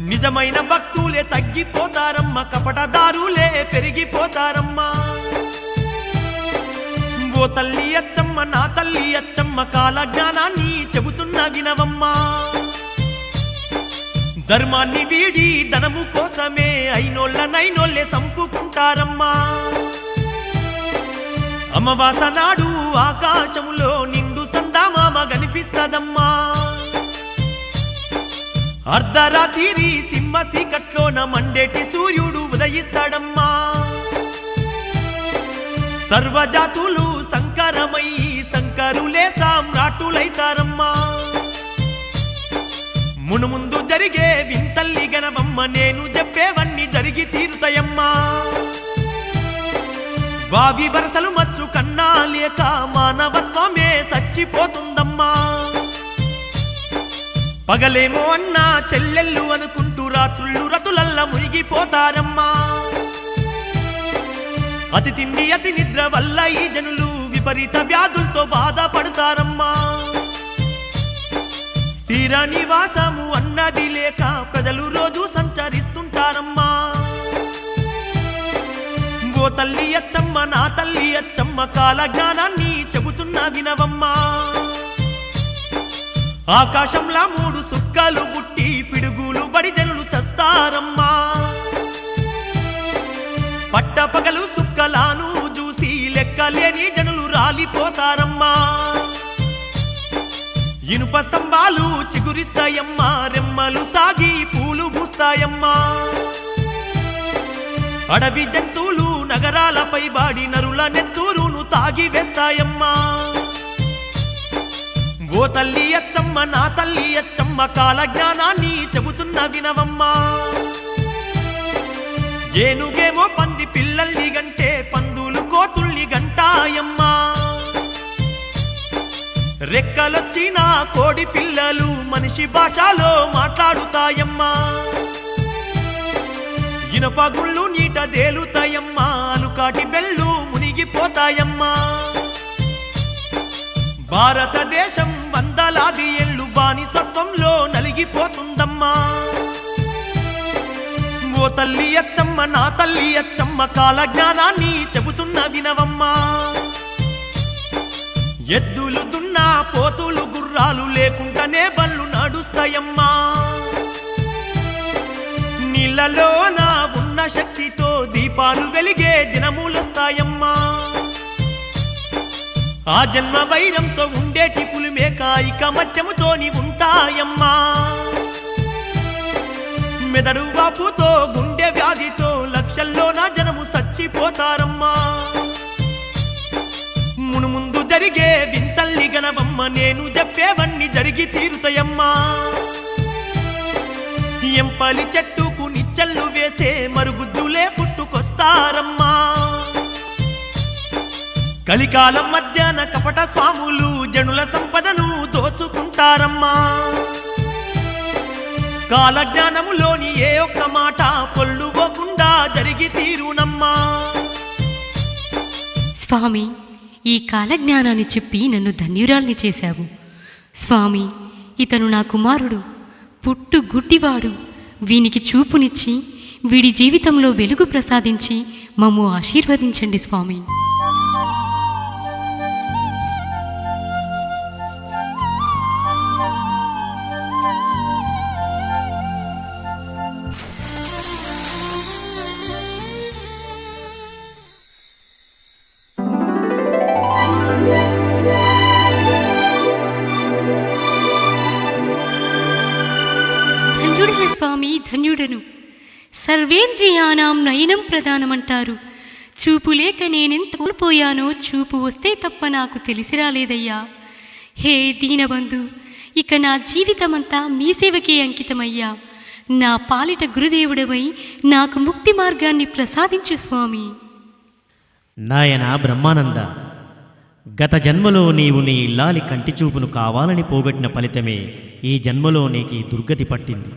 నిజమైన భక్తులే తగ్గిపోతారమ్మ, కపటదారులే పెరిగిపోతారమ్మా. ఓ తల్లి అచ్చమ్మ, నా తల్లి అచ్చమ్మ, కాల జ్ఞానాన్ని చెబుతున్న వినవమ్మా. ధర్మాన్ని వీడి ధనము కోసమే అయినోళ్ళనైనోళ్ళే సంపుకుంటారమ్మా. అమావాస నాడు ఆకాశములో నిండు సందామామ కనిపిస్తదమ్మా. అర్ధరాత్రి సింహ సీకట్లోన మండేటి సూర్యుడు ఉదయిస్తాడమ్మా. సర్వజాతులు సంకరమై సంకరులే సామ్రాటులైతారమ్మా. మునుముందు జరిగే వింతల్లి గనవమ్మ, నేను చెప్పేవన్నీ జరిగి తీరుతాయమ్మా. వావి వరసలు మచ్చు కన్నా లేక మానవత్వమే చచ్చిపోతుందమ్మా. పగలేమో అన్నా చెల్లెళ్ళు అనుకుంటూ రాత్రుళ్ళు రతులల్ల మునిగిపోతారమ్మా. అతి తిండి అతి నిద్ర వల్ల ఈ జనులు విపరీత వ్యాధులతో బాధపడతారమ్మా. స్థిర నివాసము అన్నది లేక ప్రజలు రోజు సంచరిస్తుంటారమ్మా. ఓ తల్లి అచ్చమ్మ, నా తల్లి అచ్చమ్మ, కాల జ్ఞానాన్ని చెబుతున్నా వినవమ్మా. ఆకాశంలా 3 సుక్కలు పుట్టి పిడుగులు బడి జనులు చస్తారమ్మా. పట్టపగలు సుక్కలాను చూసి లెక్కలేని జనులు రాలిపోతారమ్మా. ఇనుప స్తంభాలు చిగురిస్తాయమ్మా, రెమ్మలు సాగి పూలు పూస్తాయమ్మా. అడవి జంతువులు నగరాలపై బాడి నరుల నెత్తూరును తాగి వేస్తాయమ్మా. ఓ తల్లి అచ్చమ్మ, నా తల్లి అచ్చమ్మ, కాల జ్ఞానాన్ని చెబుతున్న వినవమ్మా. ఏనుగేమో పంది పిల్లల్ని గంటే పందులు కోతుల్ని గంటాయమ్మా. రెక్కలొచ్చిన కోడి పిల్లలు మనిషి భాషలో మాట్లాడుతాయమ్మా. ఇనుప గుళ్ళు నీట తేలుతాయమ్మా, అలుకాటి బెళ్ళు మునిగిపోతాయమ్మా. భారతదేశం వందలాది ఏళ్ళు బానిసత్వంలో నలిగిపోతుందమ్మా. ఓ తల్లి అచ్చమ్మ, నా తల్లి అచ్చమ్మ, కాల జ్ఞానాన్ని చెబుతున్న వినవమ్మా. ఎద్దులు దున్నా పోతులు గుర్రాలు లేకుండానే బళ్ళు నడుస్తాయమ్మా. నీళ్ళలోన ఉన్న శక్తితో దీపాలు వెలిగే దినములొస్తాయమ్మా. ఆ జన్మ వైరంతో ఉండేటి పులిమేక ఇక మధ్యముతోని ఉంటాయమ్మా. మెదడు వాపుతో గుండె వ్యాధితో లక్షల్లోన జనము చచ్చిపోతారమ్మా. మునుముందు జరిగే వింతల్ని గనవమ్మ, నేను చెప్పేవన్నీ జరిగి తీరుతాయమ్మా. ఎంపలి చెట్టుకు నిచ్చెళ్ళు వేసే మరుగుజ్జులే పుట్టుకొస్తారమ్మా. కలికాలం మధ్యాహ్న కపట స్వాములు జనుల సంపదను దోచుకుంటారమ్మా. కాలజ్ఞానములోని ఏ ఒక్క మాట పొల్లుపోకుండా జరిగి తీరునమ్మా. స్వామి, ఈ కాలజ్ఞానాన్ని చెప్పి నన్ను ధన్యురాల్ని చేశావు. స్వామి, ఇతను నా కుమారుడు, పుట్టు గుడ్డివాడు. వీనికి చూపునిచ్చి వీడి జీవితంలో వెలుగు ప్రసాదించి మమ్ము ఆశీర్వదించండి స్వామి. స్వామి, ధన్యుడను. సర్వేంద్రియానాం నయనం ప్రధానమంటారు. చూపు లేక నేనెంత కోల్పోయానో చూపు వస్తే తప్ప నాకు తెలిసి రాలేదయ్యా. హే దీనబంధు, ఇక నా జీవితమంతా మీ సేవకే అంకితమయ్యా. నా పాలిట గురుదేవుడవై నాకు ముక్తి మార్గాన్ని ప్రసాదించు స్వామి. నాయన బ్రహ్మానంద, గత జన్మలో నీవు నీ ఇల్లాలి కంటి చూపును కావాలని పోగొట్టిన ఫలితమే ఈ జన్మలో నీకు దుర్గతి పట్టింది.